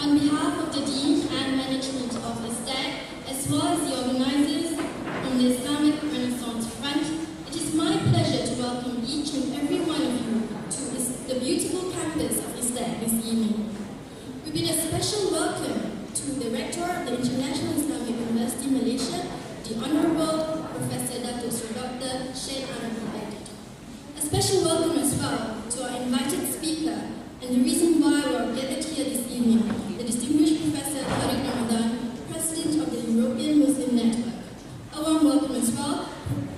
On behalf of the Dean and Management of ISTAC, as well as the organizers on the Islamic Renaissance Front, it is my pleasure to welcome each and every one of you to the beautiful campus of ISTAC this evening. We bid a special welcome to the Rector of the International Islamic University Malaysia, the Honorable Professor Dr. Sheikh Arabi Aidid. A special welcome as well to our invited speaker and the reason why we are gathered here this evening, the distinguished Professor Tariq Ramadan, President of the European Muslim Network. A warm welcome as well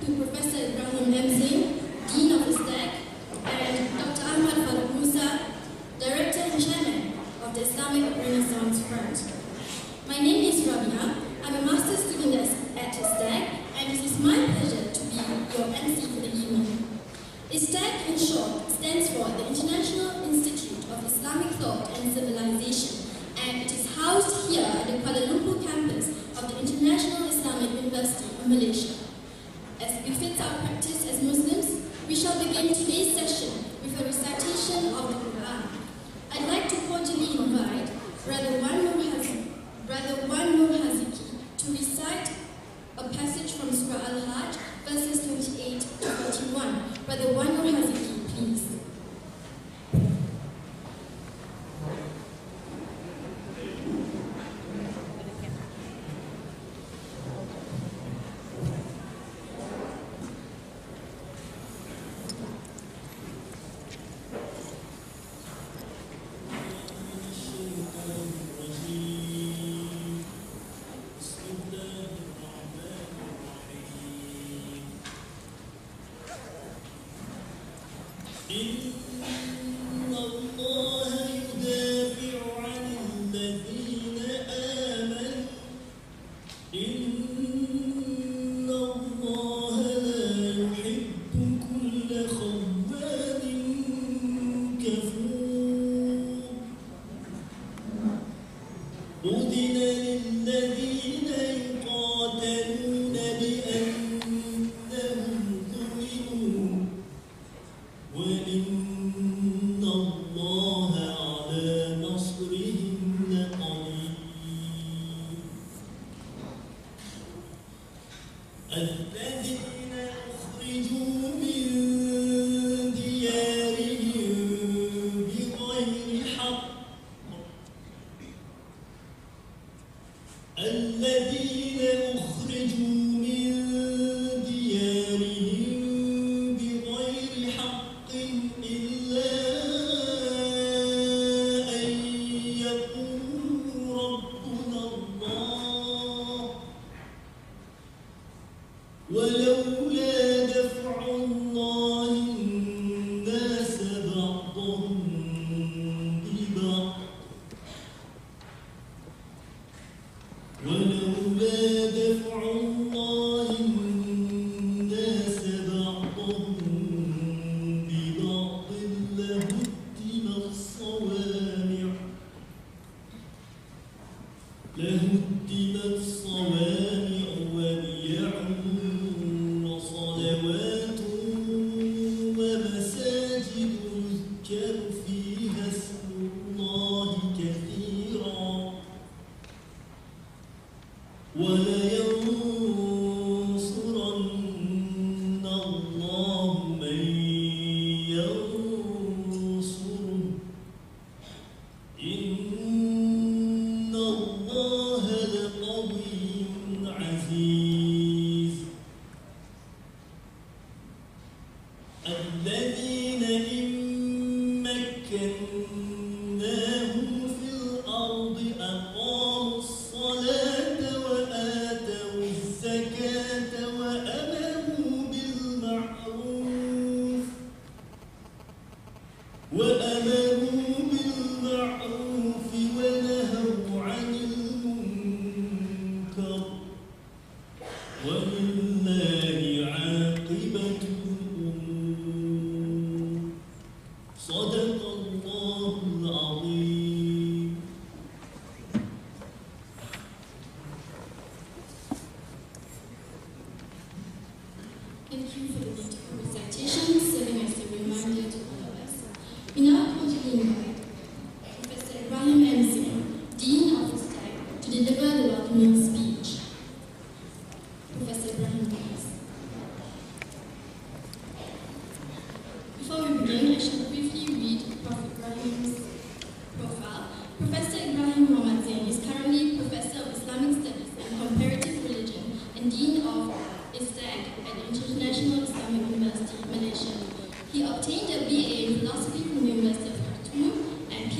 to Professor Ibrahim M. Zain, Dean of ISTAC, and Dr. Ahmad Farooq Musa, Director and Chairman of the Islamic Renaissance Front. My name is Rabia. I'm a master's student at ISTAC, and it is my pleasure to be your MC for the evening. ISTAC, in short, stands for the International Institute of Islamic Thought and Civilization, and it is housed here at the Kuala Lumpur campus of the International Islamic University of Malaysia. As befits our practice as Muslims, we shall begin today's session with a recitation of the Quran. I'd like to cordially invite Brother Wan Nur Haziki to recite a passage from Surah Al-Hajj, verses 28 to 41. Brother Wan Nur Haziki, please. إن الله لقوي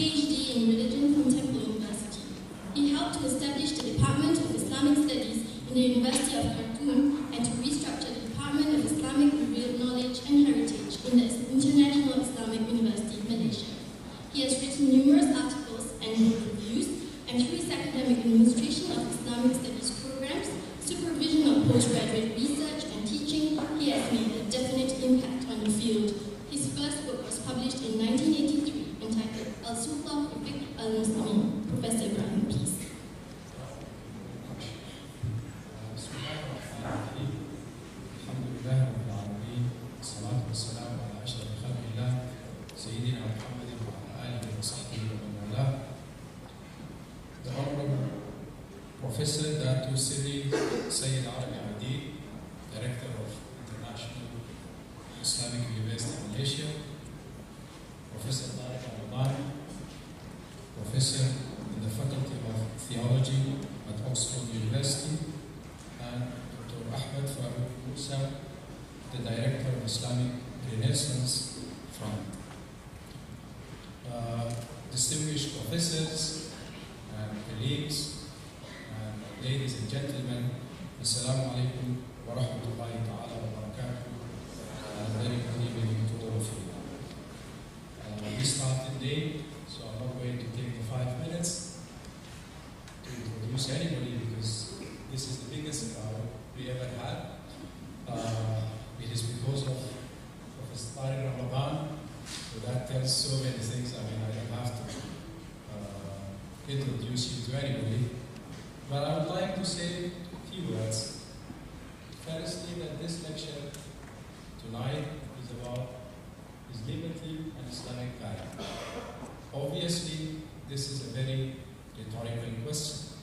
PhD in Religion from Temple University. He helped to establish the Department of Islamic Studies in the University of Khartoum and to restructure the Department of Islamic Knowledge and Heritage in the International Islamic University of Malaysia. He has written numerous articles and reviews, and through his academic administration of Islamic Studies programs, supervision of postgraduate research and teaching, he has made a definite impact on the field. His first book was published in 1983, entitled Al-Sulta fi Fiqh al-Muslimin. Professor Ibrahim, please. The Honorable Professor Dr. Sayyid Arabi Adi, Director of International Islamic University of Malaysia, Professor Tariq Ramadan, Professor in the Faculty of Theology at Oxford University, and Dr. Ahmed Farouk Musa, the Director of Islamic Renaissance Fund. Distinguished professors and colleagues, and ladies and gentlemen, Assalamu alaikum wa rahmatullahi ta'ala wa barakatuh. Very good evening to all of you. We start today, so I'm not going to take the 5 minutes to introduce anybody because this is the biggest crowd we ever had. It is because of Professor Tariq Ramadan, so that tells so many things. I mean, I don't have to introduce you to anybody, but I would like to say a few words. Firstly, that this lecture tonight is about liberty and Islamic value. Obviously, this is a very rhetorical question,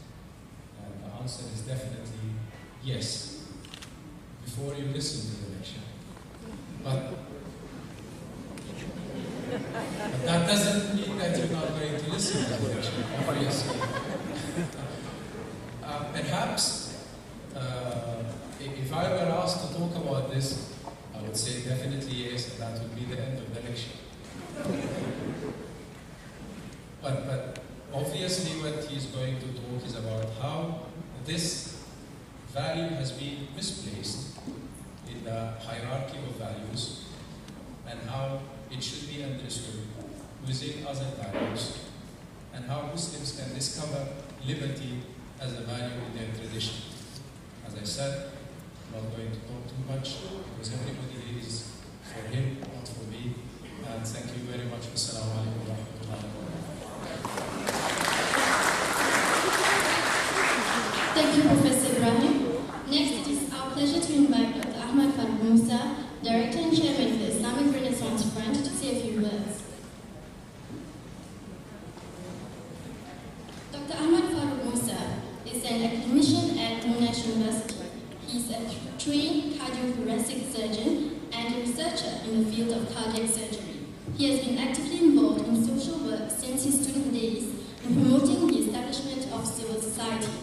and the answer is definitely yes, before you listen to the lecture. But that doesn't mean that you're not going to listen to the lecture, obviously. Perhaps, if I were asked to talk about this, I would say definitely yes, and that would be the end of the lecture. But obviously what he's going to talk is about how this value has been misplaced in the hierarchy of values and how it should be understood within other values, and how Muslims can discover liberty as a value in their tradition. As I said, I'm not going to talk too much because everybody is for him, not for me. And thank you very much. Assalamu alaikum wa rahmatullahi wa barakatuh. Thank you, Professor Ibrahim. Next, it is our pleasure to invite Dr. Ahmed Farouk Musa, Director and Chairman of the Islamic Renaissance Fund, to say a few words. Dr. Ahmed Farouk Musa is an academician at Monash University. He is a trained cardiothoracic surgeon and a researcher in the field of cardiac surgery. He has been actively involved in social work since his student days in promoting the establishment of civil society.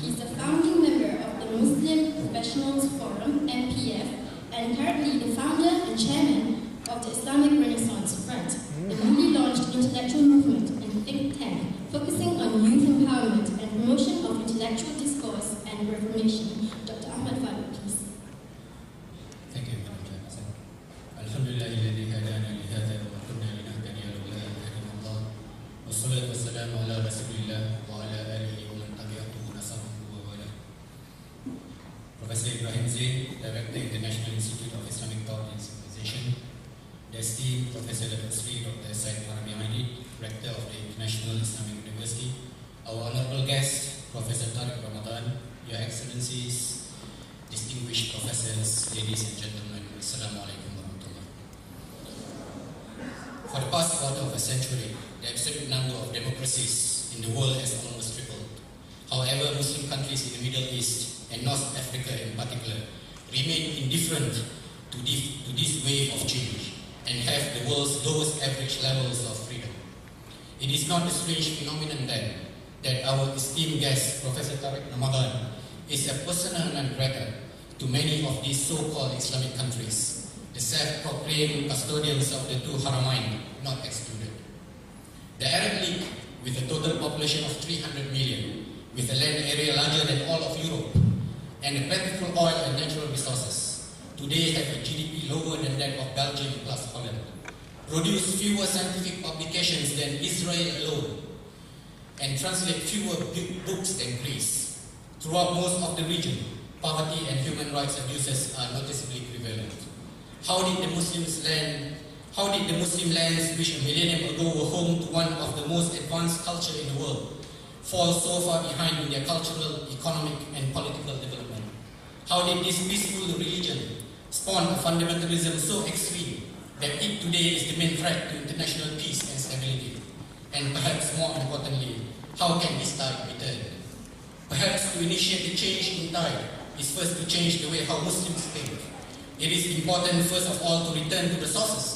He is a founding member of the Muslim Professionals Forum, MPF, and currently the founder and chairman of the Islamic Renaissance Front, a newly launched intellectual movement and think tank focusing on youth empowerment and promotion of intellectual discourse and reformation. Dr. Ahmed Farouk, please. Thank you, Madam Chairperson. Alhamdulillah, alladhi hadana li hadha wa ma kunna linahtadiya lawla an hadana Allah. Wassalatu wassalamu ala rasulillah wa ala alihi wa man tabi'ahu wa nasarahu wa wala. Professor Ibrahim Zain, Director, International Institute of Islamic Thought and Civilization. The esteemed Professor Dr. Sayyid Arabi Adi, Rector of the International Islamic University. Our honorable guest, Professor Tariq Ramadan, Your Excellencies, distinguished professors, ladies and gentlemen, Assalamu alaikum wa rahmatullah. For the past quarter of a century, the absolute number of democracies in the world has almost tripled. However, Muslim countries in the Middle East and North Africa in particular remain indifferent to this wave of change and have the world's lowest average levels of freedom. It is not a strange phenomenon then that our esteemed guest, Professor Tariq Ramadan, is a persona non grata to many of these so-called Islamic countries, the self-proclaimed custodians of the two Haramain not excluded. The Arab population of 300 million, with a land area larger than all of Europe, and a plentiful oil and natural resources, today have a GDP lower than that of Belgium plus Holland, produce fewer scientific publications than Israel alone, and translate fewer books than Greece. Throughout most of the region, poverty and human rights abuses are noticeably prevalent. How did the Muslim lands, which a millennium ago were home to one of the most advanced culture in the world, fall so far behind in their cultural, economic, and political development? How did this peaceful religion spawn a fundamentalism so extreme that it today is the main threat to international peace and stability? And perhaps more importantly, how can this tide be turned? Perhaps to initiate the change in tide is first to change the way how Muslims think. It is important first of all to return to the sources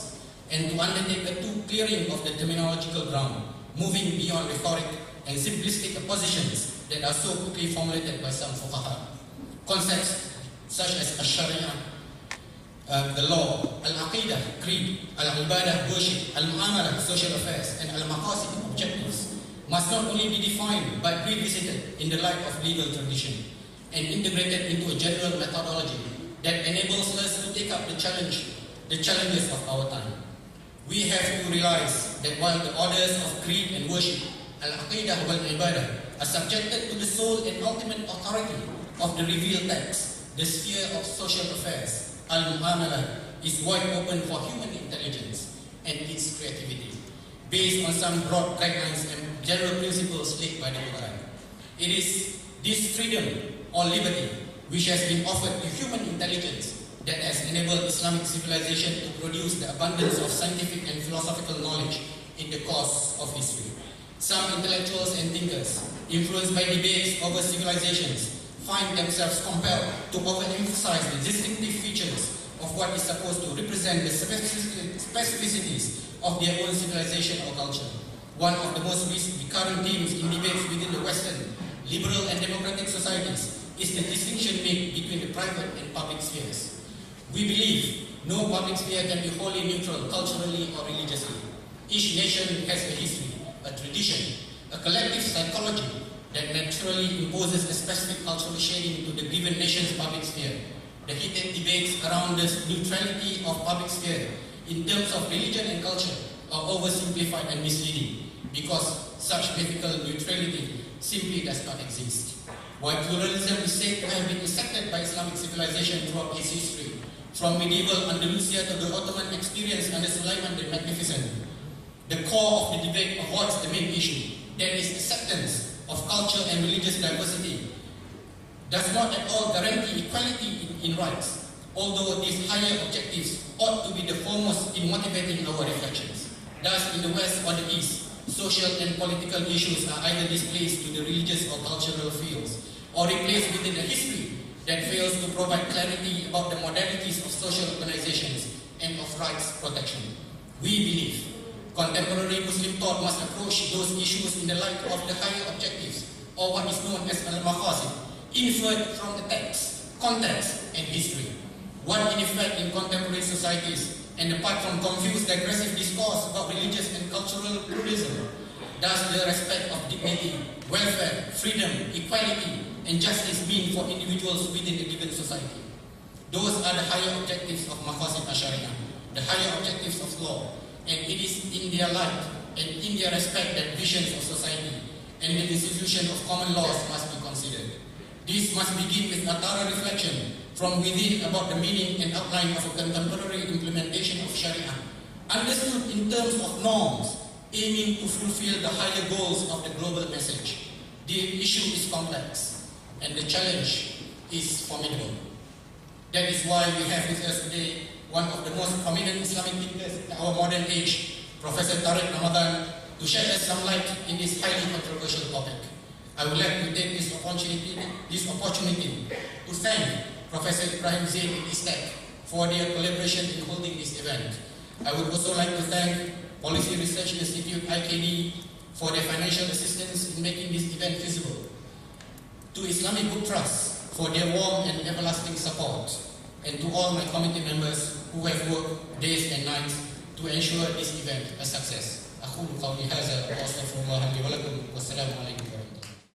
and to undertake a clearing of the terminological ground, moving beyond rhetoric and simplistic oppositions that are so quickly formulated by some fuqaha. Concepts such as Sharia, the law, al-aqidah, creed, al-ibadah, worship, al-mu'amalah, social affairs, and al-maqasid, objectives, must not only be defined but revisited in the light of legal tradition and integrated into a general methodology that enables us to take up the challenges of our time. We have to realize that while the orders of creed and worship, al-aqidah wal-ibadah, are subjected to the sole and ultimate authority of the revealed text, the sphere of social affairs, al-mu'amalah, is wide open for human intelligence and its creativity, based on some broad guidelines and general principles laid by the Quran. It is this freedom or liberty which has been offered to human intelligence that has enabled Islamic civilization to produce the abundance of scientific and philosophical knowledge in the course of history. Some intellectuals and thinkers, influenced by debates over civilizations, find themselves compelled to overemphasize the distinctive features of what is supposed to represent the specificities of their own civilization or culture. One of the most recurrent themes in debates within the Western, liberal and democratic societies is the distinction made between the private and public spheres. We believe no public sphere can be wholly neutral culturally or religiously. Each nation has a history, a tradition, a collective psychology that naturally imposes a specific cultural shading to the given nation's public sphere. The heated debates around the neutrality of public sphere in terms of religion and culture are oversimplified and misleading because such mythical neutrality simply does not exist. While pluralism is said to have been accepted by Islamic civilization throughout its history, from medieval Andalusia to the Ottoman experience under Sulaiman the Magnificent, the core of the debate avoids the main issue, that is acceptance of culture and religious diversity, does not at all guarantee equality in rights, although these higher objectives ought to be the foremost in motivating our reflections. Thus, in the West or the East, social and political issues are either displaced to the religious or cultural fields, or replaced within a history that fails to provide clarity about the modalities of social organizations and of rights protection. We believe contemporary Muslim thought must approach those issues in the light of the higher objectives, or what is known as al-maqasid, inferred from the text, context, and history. What in effect in contemporary societies, and apart from confused digressive discourse about religious and cultural pluralism, does the respect of dignity, welfare, freedom, equality, and justice mean for individuals within a given society? Those are the higher objectives of maqasid al-sharia, the higher objectives of law, and it is in their light and in their respect that visions of society and the institution of common laws must be considered. This must begin with a thorough reflection from within about the meaning and outline of a contemporary implementation of Sharia, understood in terms of norms, aiming to fulfill the higher goals of the global message. The issue is complex, and the challenge is formidable. That is why we have with us today one of the most prominent Islamic thinkers in our modern age, Professor Tariq Ramadan, to shed us some light in this highly controversial topic. I would like to take this opportunity to thank Professor Ibrahim Zain and ISTEC for their collaboration in holding this event. I would also like to thank Policy Research Institute, IKD, for their financial assistance in making this event feasible. To Islamic Book Trust for their warm and everlasting support, and to all my committee members who have worked days and nights to ensure this event a success. أقول قولي هذا وأستغفر الله لي ولكم والسلام عليكم.